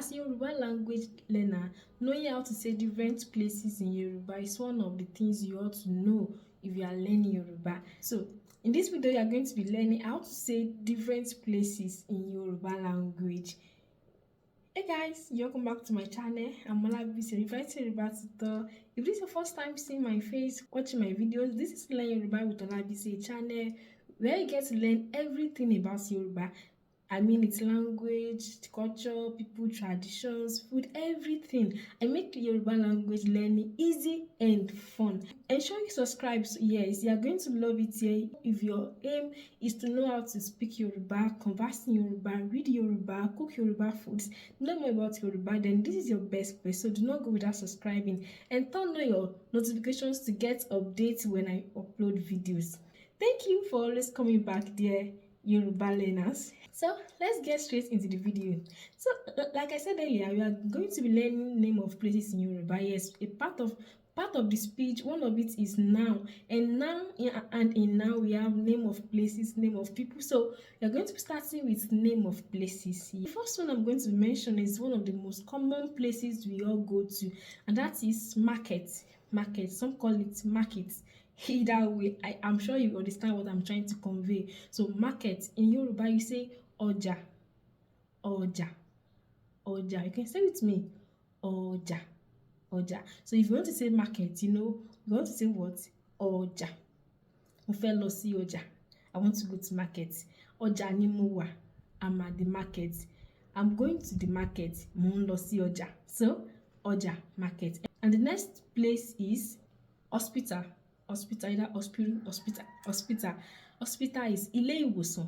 As a Yoruba language learner, knowing how to say different places in Yoruba is one of the things you ought to know if you are learning Yoruba. So, in this video, you are going to be learning how to say different places in Yoruba language. Hey guys, welcome back to my channel. I'm Olabisi, Yoruba tutor. If this is your first time seeing my face, watching my videos, this is Learn Yoruba with Olabisi channel, where you get to learn everything about Yoruba. I mean, it's language, culture, people, traditions, food, everything. I make Yoruba language learning easy and fun. Ensure you subscribe. So yes, you are going to love it here. If your aim is to know how to speak Yoruba, converse in Yoruba, read Yoruba, cook Yoruba foods, know more about Yoruba, then this is your best place. So do not go without subscribing and turn on your notifications to get updates when I upload videos. Thank you for always coming back, dear Yoruba learners. So let's get straight into the video. So like I said earlier, we are going to be learning name of places in Yoruba. Yes, a part of the speech, one of it is noun, and noun and in noun we have name of places, name of people. So we are going to be starting with name of places. The first one I'm going to mention is one of the most common places we all go to, and that is market. Market, some call it market. Either way, I'm sure you understand what I'm trying to convey. So market, in Yoruba you say ọjà, ọjà, ọjà. You can say with me, ọjà, ọjà. So if you want to say market, you want to say what? Ọjà. Mo fẹ́ lọ sí ọjà. I want to go to market. Ọjà ni mo wà. I'm at the market. I'm going to the market. Mo ń lọ sí ọjà. So ọjà, market. And the next place is hospital. Hospital, either hospital. Hospital is ilé ìwòsàn.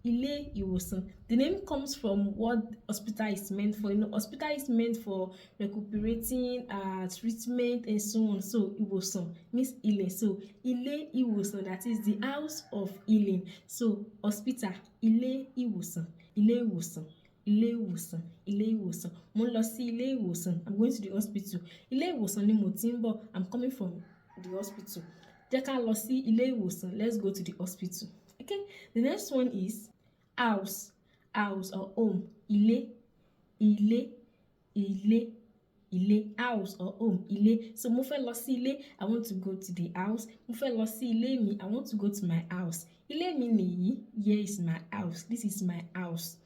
Ilé ìwòsàn. The name comes from what hospital is meant for. Hospital is meant for recuperating, treatment, and so on. So ìwòsàn means healing. So ilé ìwòsàn, that is the house of healing. So hospital, ilé ìwòsàn, ilé ìwòsàn. Ilé ìwòsàn, ilé ìwòsàn. Mo ń lọ sí ilé ìwòsàn. I'm going to the hospital. Ilé ìwòsàn ni mo ti ń bọ̀. I'm coming from the hospital. Jẹ́ ká lọ sí ilé ìwòsàn. Let's go to the hospital. Okay, the next one is house. House or home. Ilé, ilé, ilé, ilé. House or home. Ilé. So mo fẹ́ lọ sí ilé. I want to go to the house. Mo fẹ́ lọ sí ilé mi. I want to go to my house. Ilé mi nìyí. Here is my house. This is my house.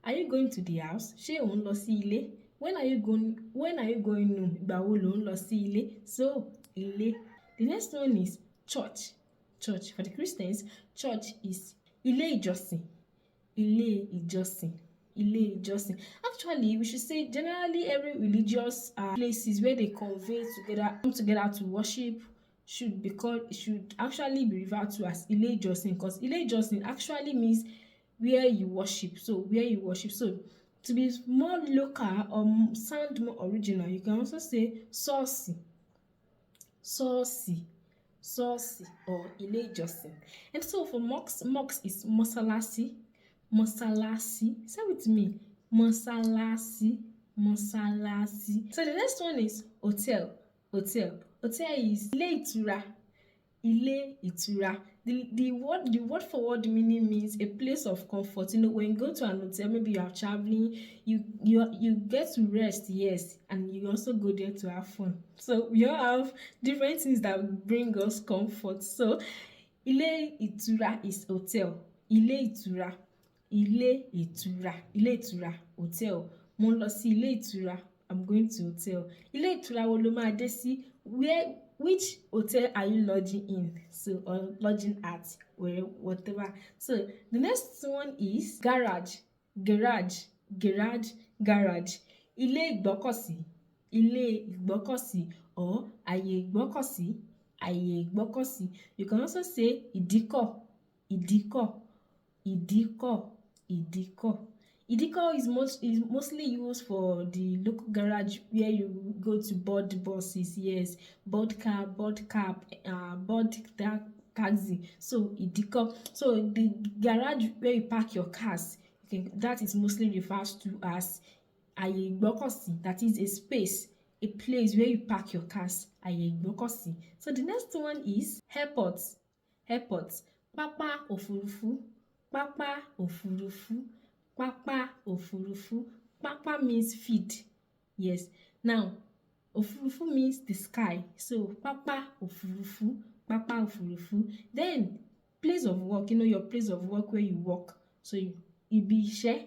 Are you going to the house? Ṣé ò ń lọ sí ilé? When are you going home? Ìgbà wo lò ń lọ sí ilé? So ilé. The next one is church. Church. For the Christians, church is ilé ìjọsìn. Ilé ìjọsìn. Ilé ìjọsìn. Actually, we should say generally every religious places where they come together to worship should actually be referred to as ilé ìjọsìn, because ilé ìjọsìn actually means where you worship. So where you worship. So to be more local or sound more original, you can also say ṣọ́ọ̀ṣì. Ṣọ́ọ̀ṣì, ṣọ́ọ̀ṣì, or ilé ìjọsìn. And so for mosque is mọ́sálásí, mọ́sálásí. Say with me, mọ́sálásí, mọ́sálásí. So the next one is hotel, hotel. Hotel is ilé ìtura, ilé ìtura. The word for word meaning means a place of comfort. When you go to an hotel, maybe you are traveling, you get to rest, yes, and you also go there to have fun. So we all have different things that bring us comfort. So ilé ìtura is hotel. Ilé ìtura, ilé ìtura, ilé ìtura, hotel. Mo ń lọ sí ilé ìtura. I'm going to hotel. Ilé ìtura wo ló máa dé sí? Which hotel are you lodging in? So, or lodging at, whatever. So the next one is garage. Garage, garage, garage. Ilé ìgbọ́kọ̀sí, ilé ìgbọ́kọ̀sí, or àyè ìgbọ́kọ̀sí, àyè ìgbọ́kọ̀sí. You can also say ìdíkọ̀, ìdíkọ̀, ìdíkọ̀, ìdíkọ̀. Ìdíkọ̀ is mostly used for the local garage where you go to board buses, yes, board cab, board taxi. So ìdíkọ̀. So the garage where you park your cars, that is mostly referred to as àyè ìgbọ́kọ̀sí. That is a space, a place where you park your cars. Àyè ìgbọ́kọ̀sí. So the next one is airport. Airport. Pápá òfurufú, pápá òfurufú. Pápá òfurufú, Papa means feed. Yes. Now, òfurufú means the sky. So, papa òfurufú, papa òfurufú. Then, place of work, your place of work where you work. So, ibi iṣẹ́,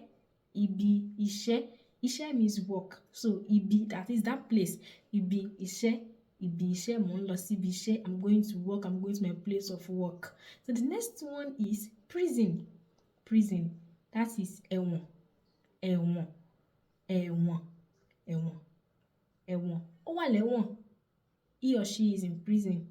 ibi iṣẹ́. Iṣẹ́ means work. So, ibi, that is that place. Ibi iṣẹ́, ibi iṣẹ́, mo ń lọ sí ibi iṣẹ́. I'm going to work. I'm going to my place of work. So, the next one is prison. Prison. That is ẹ̀wọ̀n, ẹ̀wọ̀n, ẹ̀wọ̀n, ẹ̀wọ̀n, ẹ̀wọ̀n. Ó wà lẹ́wọ̀n. He or she is in prison.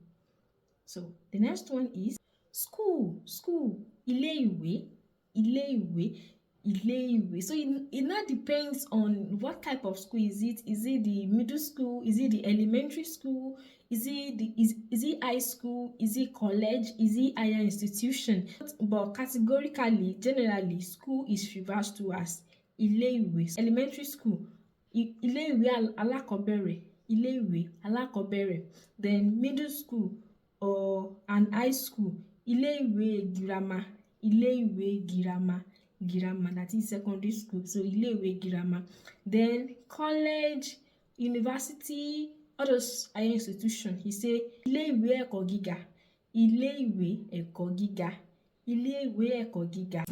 So, the next one is school. School. Ilé-ìwé, ilé-ìwé, ilé-ìwé. So, it now depends on what type of school is it. Is it the middle school? Is it the elementary school? Is it high school? Is it college? Is it higher institution? But categorically, generally, school is reversed to as ilé-ìwé. Elementary school, ilé-ìwé alákọ̀ọ́bẹ̀rẹ̀, ilé-ìwé alákọ̀ọ́bẹ̀rẹ̀. Then middle school or an high school, ilé-ìwé girama, ilé-ìwé girama, girama, that is secondary school. So ilé-ìwé girama. Then college, university, all those higher institutions, he say ilé-ìwé ẹ̀kọ́ gíga, ilé-ìwé ẹ̀kọ́ gíga, ilé-ìwé ẹ̀kọ́ gíga.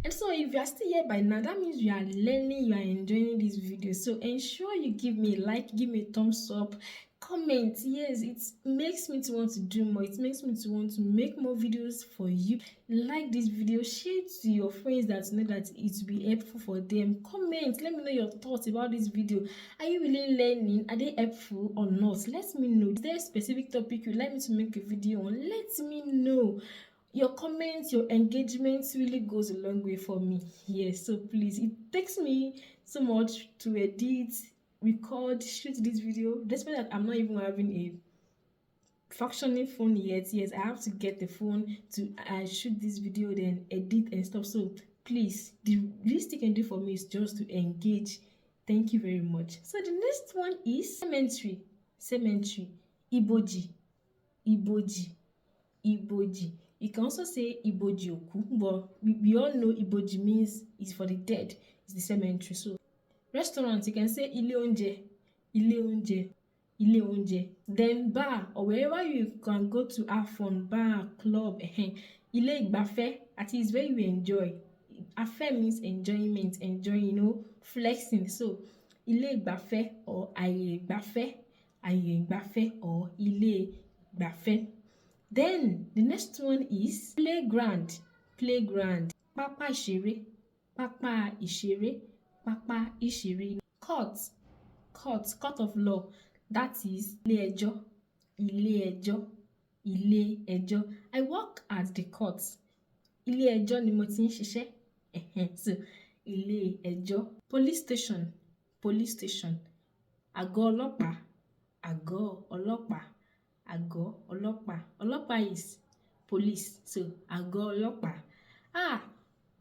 And so if you are still here by now, that means you are learning, you are enjoying this video. So ensure you give me a like, give me a thumbs up, comment. Yes, it makes me to want to do more. It makes me to want to make more videos for you. Like this video, share it to your friends that know that it will be helpful for them. Comment, let me know your thoughts about this video. Are you really learning? Are they helpful or not? Let me know. Is there a specific topic you'd like me to make a video on? Let me know. Your comments, your engagements really goes a long way for me. Yes, so please, it takes me so much to edit, record, shoot this video. Despite that I'm not even having a functioning phone yet. Yes, I have to get the phone to shoot this video, then edit and stuff. So please, the least you can do for me is just to engage. Thank you very much. So the next one is cemetery. Cemetery. Iboji. Iboji. Iboji. You can also say Iboji Oku, but we all know Iboji means is for the dead. It's the cemetery. So restaurant, you can say Ilé oúnjẹ, Ilé oúnjẹ, Ilé oúnjẹ. Then bar, or wherever you can go to have fun, bar, club, Ilé ìgbafẹ́, that is where you enjoy. Afẹ́ means enjoyment, enjoying, flexing. So Ilé ìgbafẹ́ or àyè ìgbafẹ́, àyè ìgbafẹ́ or Ilé ìgbafẹ́. Then the next one is playground. Playground. Pápá ìṣeré. Pápá ìṣeré. Pápá ìṣeré. Court. Court. Court of law. That is ilé ẹjọ́. Ilé ẹjọ́. Ilé ẹjọ́. I work at the court. Ilé ẹjọ́ ni mo ti ń ṣiṣẹ́. So ilé ẹjọ́. Police station. Police station. Àgọ́ ọlọ́pàá. Àgọ́ ọlọ́pàá. Àgọ́ ọlọ́pàá. Ọlọ́pàá is police. So àgọ́ ọlọ́pàá.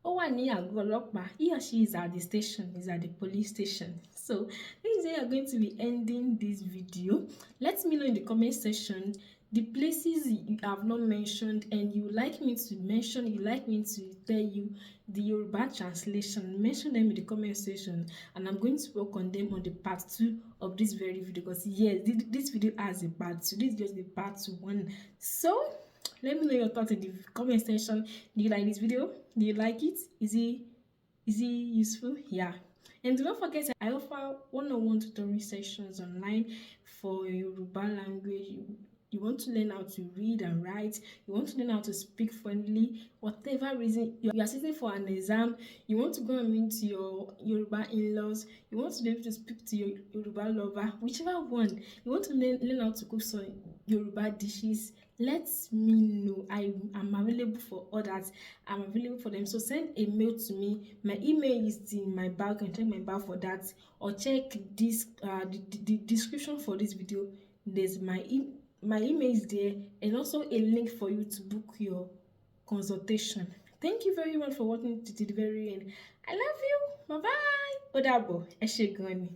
Ó wà ní àgọ́ ọlọ́pàá. He or she is at the station, is at the police station. So this is how you are going to be ending this video. Let me know in the comment section the places you have not mentioned and you like me to mention, you like me to tell you the Yoruba translation. Mention them in the comment section and I'm going to work on them on the part 2 of this very video, because yes, this video has a part 2. This is just the part 1. So let me know your thoughts in the comment section. Do you like this video? Do you like it? Is it useful? Yeah. And do not forget, I offer one-on-one tutoring sessions online for Yoruba language. You want to learn how to read and write, you want to learn how to speak friendly, whatever reason, you are sitting for an exam, you want to go and meet your Yoruba in-laws, you want to be able to speak to your Yoruba lover, whichever one, you want to learn how to cook some Yoruba dishes, let me know. I am available for all that. I'm available for them. So send a mail to me. My email is in my bio. You can check my bio for that, or check this the description for this video. There's my email is there, and also a link for you to book your consultation. Thank you very much for watching to the very end. I love you. Bye bye. Ó dàbọ̀. Ẹ ṣé gan ni.